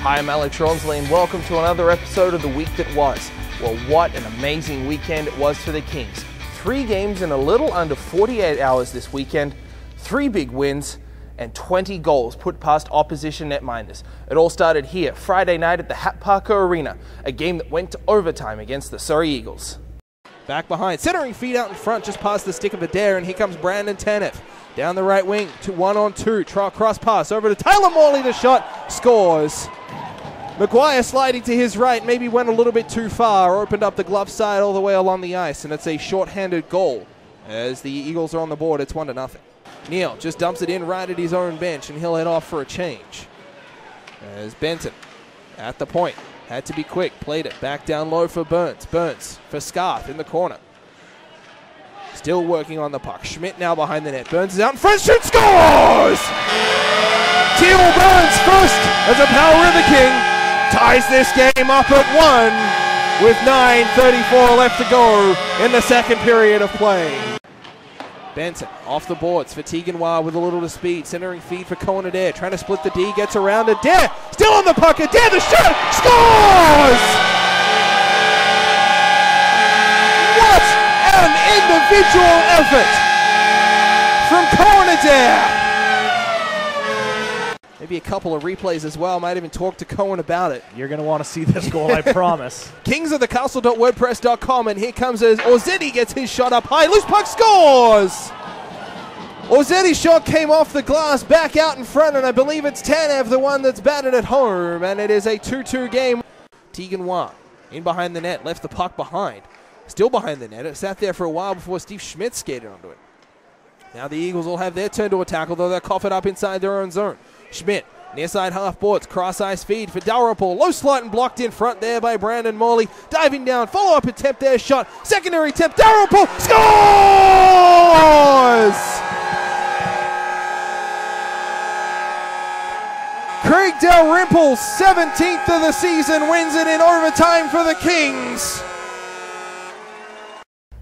Hi, I'm Alex Ronsley and welcome to another episode of The Week That Was. Well, what an amazing weekend it was for the Kings. 3 games in a little under 48 hours this weekend, 3 big wins, and 20 goals put past opposition netminders. It all started here, Friday night at the Hat Parker Arena, a game that went to overtime against the Surrey Eagles. Back behind, centering feed out in front, just past the stick of Adair, and here comes Brandon Tanev. Down the right wing to 1-on-2, cross pass over to Taylor Morley, the shot, scores. Maguire sliding to his right, maybe went a little bit too far, opened up the glove side all the way along the ice, and it's a short-handed goal. As the Eagles are on the board, it's 1-0. Neal just dumps it in right at his own bench, and he'll head off for a change. As Benton at the point, had to be quick, played it back down low for Burns. Burns for Scarth in the corner. Still working on the puck. Schmidt now behind the net. Burns is out in front, shoots, scores! Teal Burns first as a Power River King. Ties this game up at 1 with 9:34 left to go in the second period of play. Benton off the boards for Teaganwa with a little to speed. Centering feed for Cohen Adair. Trying to split the D. Gets around Adair. Still on the puck. Adair the shot. Scores! What an individual effort from Cohen Adair. Maybe a couple of replays as well. Might even talk to Cohen about it. You're going to want to see this goal, I promise. Kings of the Castle.wordpress.com, and here comes as Orzetti gets his shot up high. Loose puck, scores! Orzetti's shot came off the glass, back out in front, and I believe it's Tanev, the one that's batted at home, and it is a 2-2 game. Teaganwa in behind the net, left the puck behind. Still behind the net. It sat there for a while before Steve Schmidt skated onto it. Now the Eagles will have their turn to attack, although they're coughed up inside their own zone. Schmidt, near side half boards, cross ice feed for Dalrymple. Low slot and blocked in front there by Brandon Morley. Diving down, follow up attempt there, shot. Secondary attempt, Dalrymple scores! Craig Dalrymple, 17th of the season, wins it in overtime for the Kings.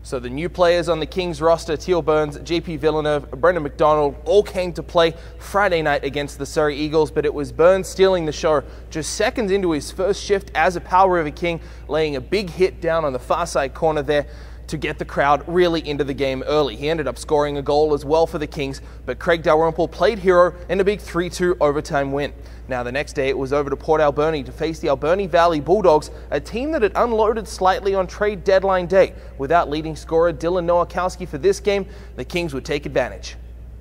So the new players on the Kings roster, Teal Burns, JP Villeneuve, Brendan McDonald, all came to play Friday night against the Surrey Eagles, but it was Burns stealing the show just seconds into his first shift as a Power River King, laying a big hit down on the far side corner there to get the crowd really into the game early. He ended up scoring a goal as well for the Kings, but Craig Dalrymple played hero in a big 3-2 overtime win. Now the next day it was over to Port Alberni to face the Alberni Valley Bulldogs, a team that had unloaded slightly on trade deadline day. Without leading scorer Dylan Nowakowski for this game, the Kings would take advantage.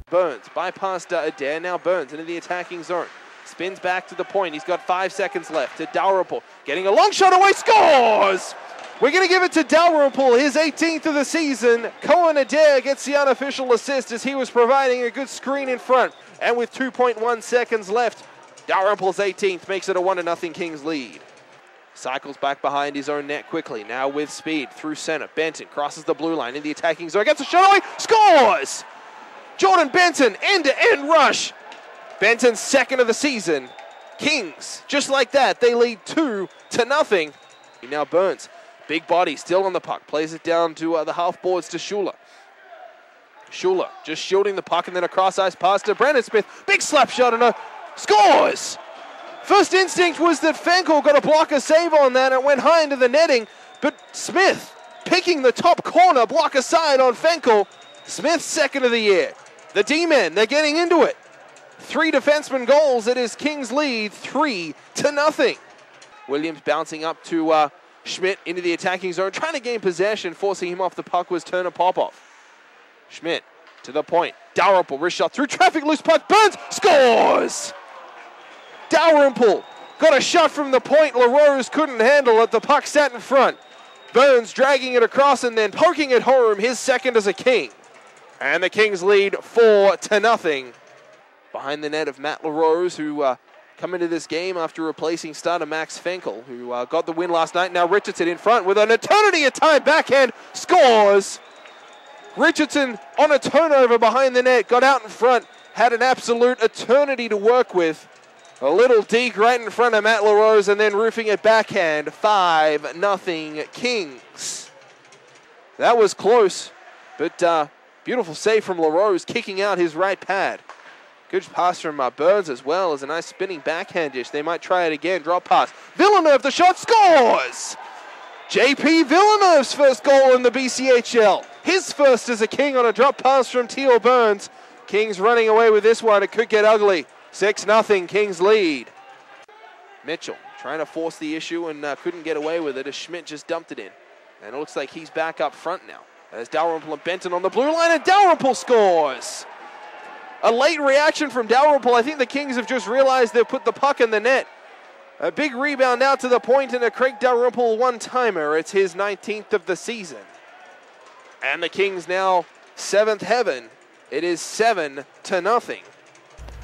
Burns bypassed Adair, now Burns into the attacking zone. Spins back to the point, he's got 5 seconds left to Dalrymple, getting a long shot away, scores! We're going to give it to Dalrymple, his 18th of the season. Cohen Adair gets the unofficial assist as he was providing a good screen in front. And with 2.1 seconds left, Dalrymple's 18th makes it a 1-0 Kings lead. Cycles back behind his own net quickly, now with speed through center. Benton crosses the blue line in the attacking zone, gets a shot away, scores! Jordan Benton, end-to-end rush. Benton's 2nd of the season. Kings, just like that, they lead 2-0. Now Burns, big body, still on the puck, plays it down to the half boards to Schuler. Schuler just shielding the puck and then a cross ice pass to Brandon Smith. Big slap shot and a scores! First instinct was that Fenkel got a blocker save on that and it went high into the netting, but Smith picking the top corner, blocker side on Fenkel. Smith's 2nd of the year. The D-men, they're getting into it. 3 defenseman goals, it is Kings lead 3-0. Williams bouncing up to Schmidt into the attacking zone, trying to gain possession, forcing him off the puck was Turner Popoff. Schmidt to the point. Dalrymple, wrist shot through traffic, loose puck, Burns, scores! Dalrymple got a shot from the point, LaRose couldn't handle it, the puck sat in front. Burns dragging it across and then poking it home, his 2nd as a King. And the Kings lead 4-0. Behind the net of Matt LaRose, who come into this game after replacing starter Max Fenkel, who got the win last night. Now Richardson in front with an eternity of time backhand, scores! Richardson on a turnover behind the net, got out in front, had an absolute eternity to work with. A little deke right in front of Matt LaRose and then roofing it backhand. 5-0 Kings. That was close, but beautiful save from LaRose, kicking out his right pad. Good pass from Burns as well as a nice spinning backhand dish. They might try it again. Drop pass. Villeneuve, the shot, scores! JP Villeneuve's first goal in the BCHL. His first as a King on a drop pass from Teal Burns. Kings running away with this one. It could get ugly. 6-0 Kings lead. Mitchell trying to force the issue and couldn't get away with it as Schmidt just dumped it in. And it looks like he's back up front now. There's Dalrymple and Benton on the blue line, and Dalrymple scores! A late reaction from Dalrymple. I think the Kings have just realized they've put the puck in the net. A big rebound out to the point and a Craig Dalrymple one-timer. It's his 19th of the season. And the Kings now 7th heaven. It is 7-0.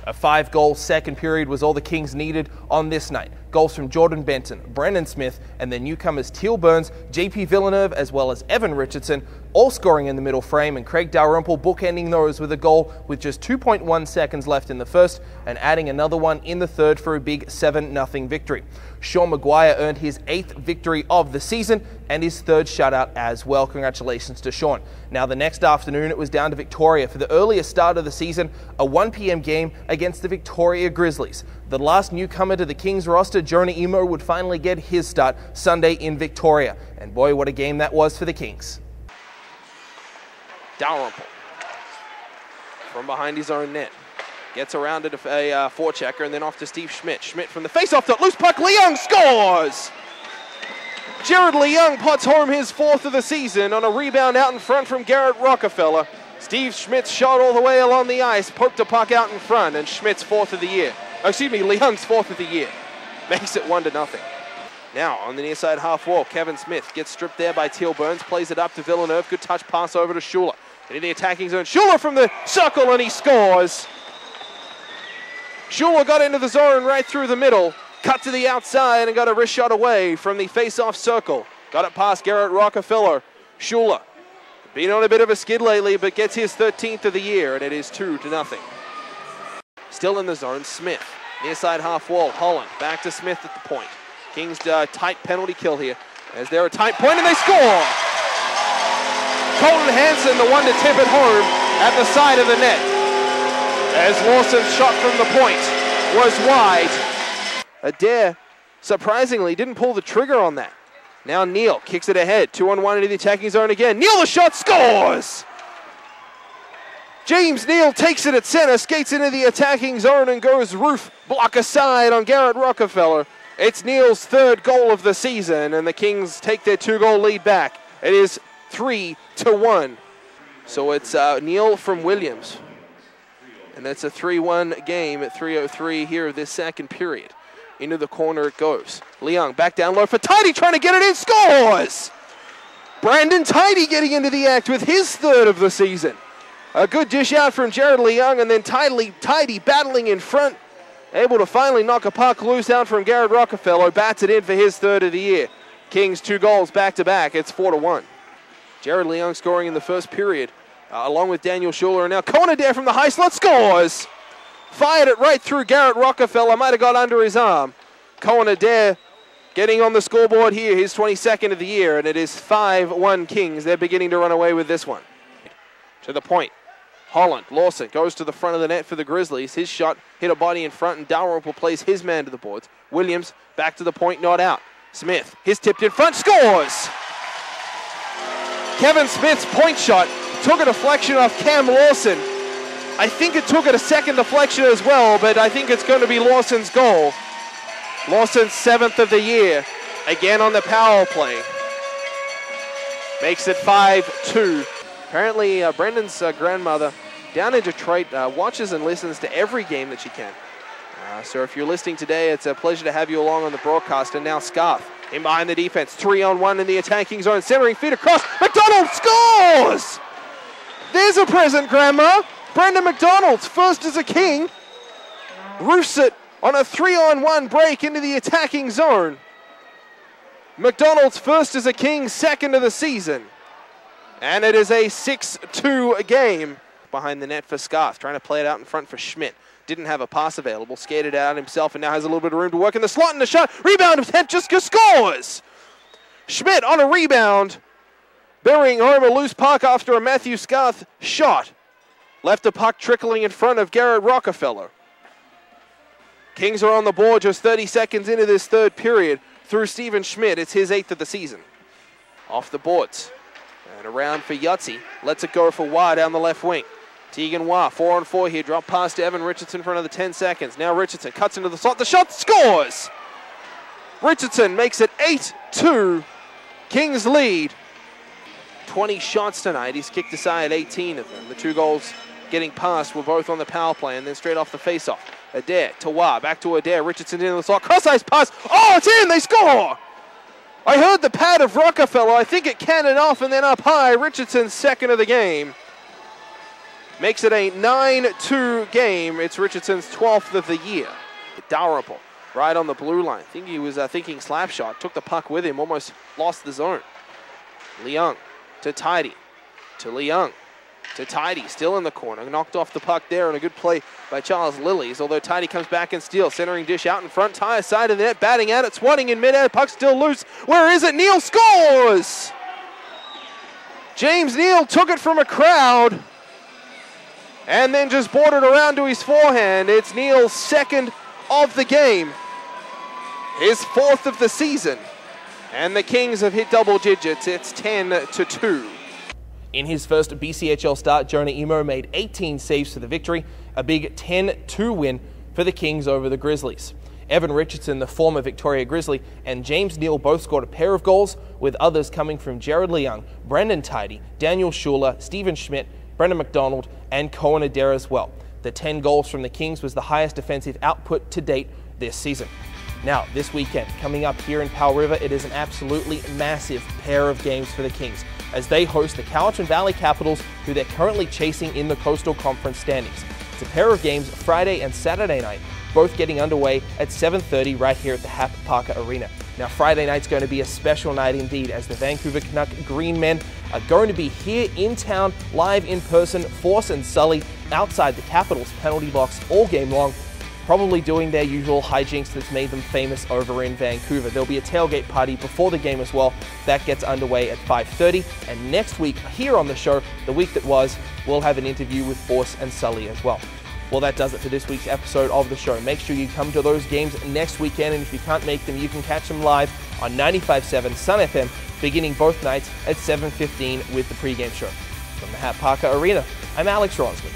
A 5-goal second period was all the Kings needed on this night. Goals from Jordan Benton, Brendan Smith, and the newcomers Teal Burns, JP Villeneuve, as well as Evan Richardson, all scoring in the middle frame, and Craig Dalrymple bookending those with a goal with just 2.1 seconds left in the first and adding another one in the third for a big 7-0 victory. Sean Maguire earned his 8th victory of the season and his 3rd shutout as well. Congratulations to Sean. Now the next afternoon it was down to Victoria for the earliest start of the season, a 1 p.m. game against the Victoria Grizzlies. The last newcomer to the Kings roster, Jonah Emo, would finally get his start Sunday in Victoria. And boy, what a game that was for the Kings. Dalrymple from behind his own net. Gets around it a forechecker and then off to Steve Schmidt. Schmidt from the face-off dot, loose puck, Leung scores! Jared Leung pots home his 4th of the season on a rebound out in front from Garrett Rockefeller. Steve Schmidt's shot all the way along the ice, poked a puck out in front, and Schmidt's 4th of the year. Leung's 4th of the year. Makes it 1-0. Now on the near side half wall, Kevin Smith gets stripped there by Teal Burns, plays it up to Villeneuve, good touch pass over to Schuler. And in the attacking zone, Schuler from the circle and he scores! Schuler got into the zone right through the middle, cut to the outside and got a wrist shot away from the face-off circle. Got it past Garrett Rockefeller. Schuler, been on a bit of a skid lately, but gets his 13th of the year, and it is 2-0. Still in the zone, Smith. Near side half wall, Holland back to Smith at the point. Kings tight penalty kill here, as they're a tight point and they score! Colton Hansen, the one to tip it home at the side of the net. As Lawson's shot from the point was wide. Adair, surprisingly, didn't pull the trigger on that. Now Neal kicks it ahead. 2-on-1 into the attacking zone again. Neal, the shot, scores! James Neal takes it at center, skates into the attacking zone and goes roof block aside on Garrett Rockefeller. It's Neal's 3rd goal of the season, and the Kings take their 2-goal lead back. It is 3-1. So it's Neal from Williams. And that's a 3-1 game at 3:03 here this second period. Into the corner it goes. Leung back down low for Tidy, trying to get it in, scores! Brandon Tidy getting into the act with his 3rd of the season. A good dish out from Jared Leung, and then Tidy battling in front. Able to finally knock a puck loose out from Garrett Rockefeller. Bats it in for his 3rd of the year. Kings 2 goals back-to-back. It's 4-1. Jared Leung scoring in the first period. Along with Daniel Schuler. And now Conadair from the high slot scores! Fired it right through Garrett Rockefeller. Might have got under his arm. Conadair getting on the scoreboard here. His 22nd of the year. And it is 5-1 Kings. They're beginning to run away with this one. To the point. Holland, Lawson goes to the front of the net for the Grizzlies. His shot hit a body in front and Dalrymple plays his man to the boards. Williams back to the point, not out. Smith, his tipped in front, scores! Kevin Smith's point shot took a deflection off Cam Lawson. I think it took it a second deflection as well, but I think it's going to be Lawson's goal. Lawson's 7th of the year, again on the power play. Makes it 5-2. Apparently, Brendan's grandmother down in Detroit watches and listens to every game that she can. So if you're listening today, it's a pleasure to have you along on the broadcast. And now Scarth in behind the defense. 3-on-1 in the attacking zone. Centering feed across. McDonald scores! There's a present, Grandma. Brendan McDonald's 1st as a King. Roofs it on a 3-on-1 break into the attacking zone. McDonald's 1st as a King, 2nd of the season. And it is a 6-2 game. Behind the net for Scarth, trying to play it out in front for Schmidt. Didn't have a pass available, skated out himself and now has a little bit of room to work in the slot and the shot. Rebound, Hentjiska scores! Schmidt on a rebound, burying home a loose puck after a Matthew Scarth shot. Left a puck trickling in front of Garrett Rockefeller. Kings are on the board just 30 seconds into this third period through Stephen Schmidt. It's his 8th of the season. Off the boards. And around for Yutzi. Lets it go for Wah down the left wing. Tegan Wah, 4-on-4 here. Drop pass to Evan Richardson for another 10 seconds. Now Richardson cuts into the slot. The shot scores! Richardson makes it 8-2. Kings lead. 20 shots tonight. He's kicked aside 18 of them. The 2 goals getting past were both on the power play and then straight off the faceoff. Adair to Wah, back to Adair. Richardson into the slot. Cross-ice pass. Oh, it's in! They score! I heard the pad of Rockefeller. I think it cannoned off and then up high. Richardson's 2nd of the game. Makes it a 9-2 game. It's Richardson's 12th of the year. Dalrymple right on the blue line. I think he was thinking slap shot. Took the puck with him. Almost lost the zone. Leung to Tidy. To Leung. To Tidy. Still in the corner. Knocked off the puck there and a good play by Charles Lillies. Although Tidy comes back and steals. Centering dish out in front. Tyre side of the net. Batting at it. Swatting in midair. Puck still loose. Where is it? Neal scores! James Neal took it from a crowd and then just brought it around to his forehand. It's Neal's 2nd of the game. His 4th of the season. And the Kings have hit double digits. It's 10-2. In his first BCHL start, Jonah Emo made 18 saves for the victory, a big 10-2 win for the Kings over the Grizzlies. Evan Richardson, the former Victoria Grizzly, and James Neal both scored a pair of goals, with others coming from Jared Leung, Brendan Tidy, Daniel Schuler, Stephen Schmidt, Brendan McDonald, and Cohen Adair as well. The 10 goals from the Kings was the highest defensive output to date this season. Now, this weekend, coming up here in Powell River, it is an absolutely massive pair of games for the Kings as they host the Alberni Valley Capitals, who they're currently chasing in the Coastal Conference standings. It's a pair of games Friday and Saturday night, both getting underway at 7:30 right here at the Hap Parker Arena. Now, Friday night's going to be a special night indeed as the Vancouver Canuck Green Men are going to be here in town, live in person, Force and Sully outside the Capitals penalty box all game long, probably doing their usual hijinks that's made them famous over in Vancouver. There'll be a tailgate party before the game as well. That gets underway at 5:30. And next week, here on the show, the week that was, we'll have an interview with Force and Sully as well. Well, that does it for this week's episode of the show. Make sure you come to those games next weekend, and if you can't make them, you can catch them live on 95.7 Sun FM, beginning both nights at 7:15 with the pregame show. From the Hap Parker Arena, I'm Alex Rosman.